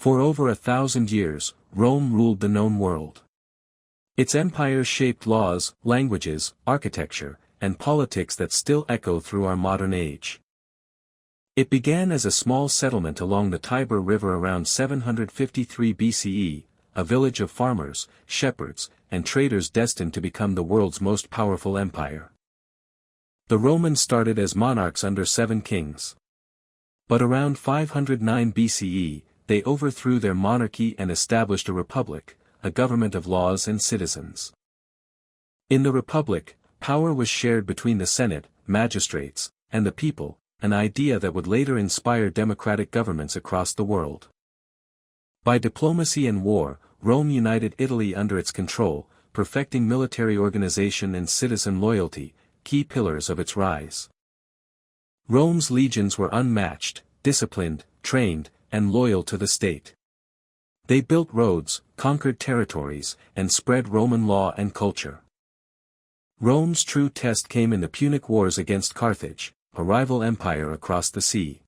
For over 1,000 years, Rome ruled the known world. Its empire shaped laws, languages, architecture, and politics that still echo through our modern age. It began as a small settlement along the Tiber River around 753 BCE, a village of farmers, shepherds, and traders destined to become the world's most powerful empire. The Romans started as monarchs under 7 kings. But around 509 BCE, they overthrew their monarchy and established a republic, a government of laws and citizens. In the republic, power was shared between the Senate, magistrates, and the people, an idea that would later inspire democratic governments across the world. By diplomacy and war, Rome united Italy under its control, perfecting military organization and citizen loyalty, key pillars of its rise. Rome's legions were unmatched, disciplined, trained, and loyal to the state. They built roads, conquered territories, and spread Roman law and culture. Rome's true test came in the Punic Wars against Carthage, a rival empire across the sea.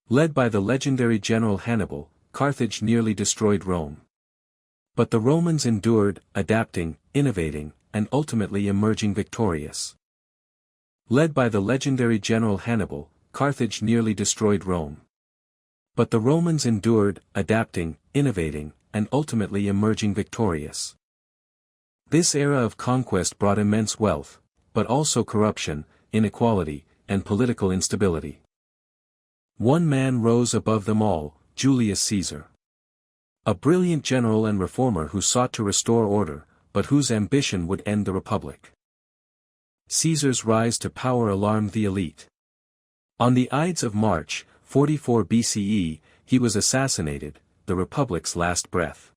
Led by the legendary general Hannibal, Carthage nearly destroyed Rome. But the Romans endured, adapting, innovating, and ultimately emerging victorious. Led by the legendary general Hannibal, Carthage nearly destroyed Rome. But the Romans endured, adapting, innovating, and ultimately emerging victorious. This era of conquest brought immense wealth, but also corruption, inequality, and political instability. One man rose above them all, Julius Caesar. A brilliant general and reformer who sought to restore order, but whose ambition would end the republic. Caesar's rise to power alarmed the elite. On the Ides of March, 44 BCE, he was assassinated, the republic's last breath.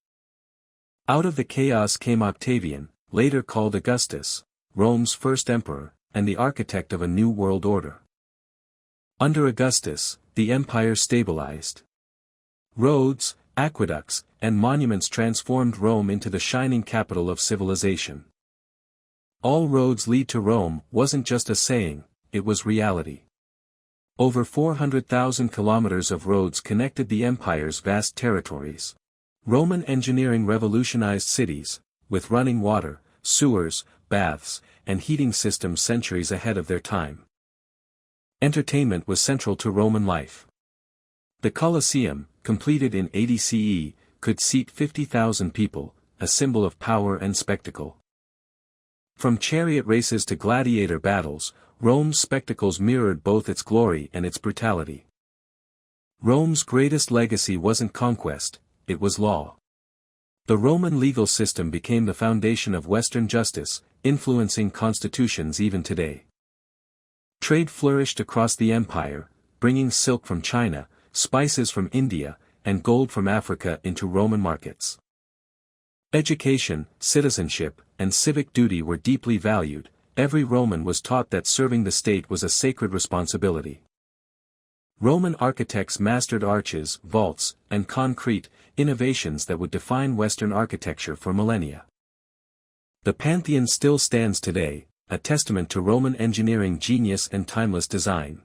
Out of the chaos came Octavian, later called Augustus, Rome's first emperor, and the architect of a new world order. Under Augustus, the empire stabilized. Roads, aqueducts, and monuments transformed Rome into the shining capital of civilization. "All roads lead to Rome" wasn't just a saying, it was reality. Over 400,000 kilometers of roads connected the empire's vast territories. Roman engineering revolutionized cities, with running water, sewers, baths, and heating systems centuries ahead of their time. Entertainment was central to Roman life. The Colosseum, completed in 80 CE, could seat 50,000 people, a symbol of power and spectacle. From chariot races to gladiator battles, Rome's spectacles mirrored both its glory and its brutality. Rome's greatest legacy wasn't conquest, it was law. The Roman legal system became the foundation of Western justice, influencing constitutions even today. Trade flourished across the empire, bringing silk from China, spices from India, and gold from Africa into Roman markets. Education, citizenship, and civic duty were deeply valued. Every Roman was taught that serving the state was a sacred responsibility. Roman architects mastered arches, vaults, and concrete, innovations that would define Western architecture for millennia. The Pantheon still stands today, a testament to Roman engineering genius and timeless design.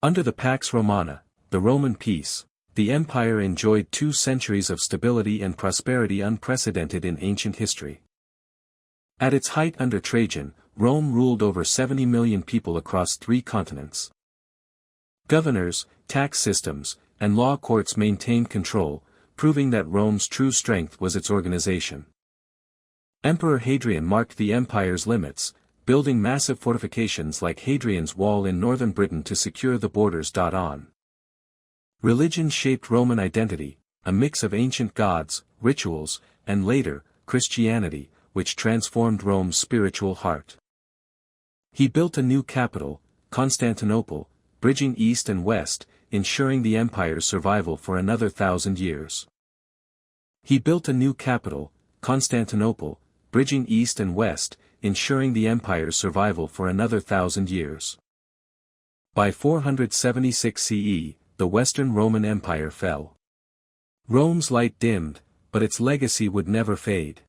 Under the Pax Romana, the Roman peace, the empire enjoyed 2 centuries of stability and prosperity unprecedented in ancient history. At its height under Trajan, Rome ruled over 70 million people across 3 continents. Governors, tax systems, and law courts maintained control, proving that Rome's true strength was its organization. Emperor Hadrian marked the empire's limits, building massive fortifications like Hadrian's Wall in northern Britain to secure the borders. On. Religion shaped Roman identity, a mix of ancient gods, rituals, and later, Christianity, which transformed Rome's spiritual heart. He built a new capital, Constantinople, bridging east and west, ensuring the empire's survival for another 1,000 years. He built a new capital, Constantinople, bridging east and west, ensuring the empire's survival for another 1,000 years. By 476 CE, the Western Roman Empire fell. Rome's light dimmed, but its legacy would never fade.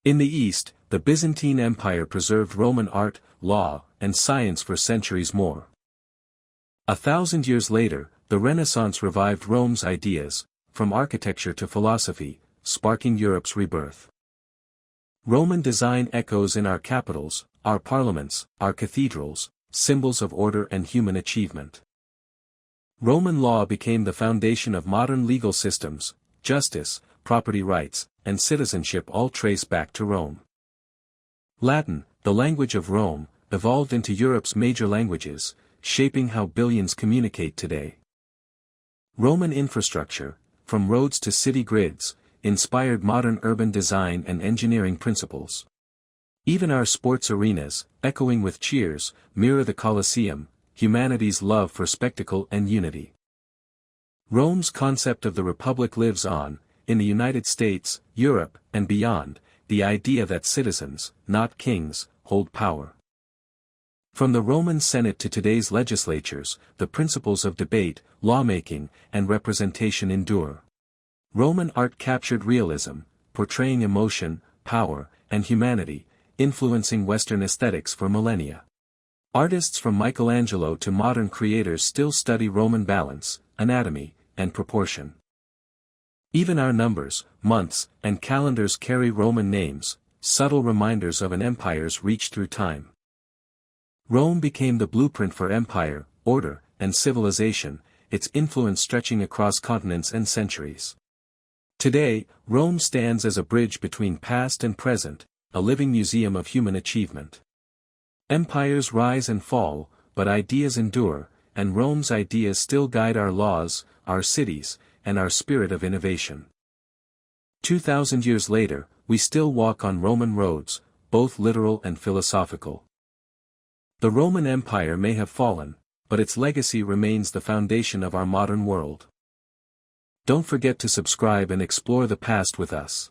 In the East, the Byzantine Empire preserved Roman art, law, and science for centuries more. 1,000 years later, the Renaissance revived Rome's ideas, from architecture to philosophy, sparking Europe's rebirth. Roman design echoes in our capitals, our parliaments, our cathedrals, symbols of order and human achievement. Roman law became the foundation of modern legal systems. Justice, property rights, and citizenship all trace back to Rome. Latin, the language of Rome, evolved into Europe's major languages, shaping how billions communicate today. Roman infrastructure, from roads to city grids, inspired modern urban design and engineering principles. Even our sports arenas, echoing with cheers, mirror the Colosseum, humanity's love for spectacle and unity. Rome's concept of the Republic lives on, in the United States, Europe, and beyond, the idea that citizens, not kings, hold power. From the Roman Senate to today's legislatures, the principles of debate, lawmaking, and representation endure. Roman art captured realism, portraying emotion, power, and humanity, influencing Western aesthetics for millennia. Artists from Michelangelo to modern creators still study Roman balance, anatomy, and proportion. Even our numbers, months, and calendars carry Roman names, subtle reminders of an empire's reach through time. Rome became the blueprint for empire, order, and civilization, its influence stretching across continents and centuries. Today, Rome stands as a bridge between past and present, a living museum of human achievement. Empires rise and fall, but ideas endure, and Rome's ideas still guide our laws, our cities, and our spirit of innovation. 2,000 years later, we still walk on Roman roads, both literal and philosophical. The Roman Empire may have fallen, but its legacy remains the foundation of our modern world. Don't forget to subscribe and explore the past with us.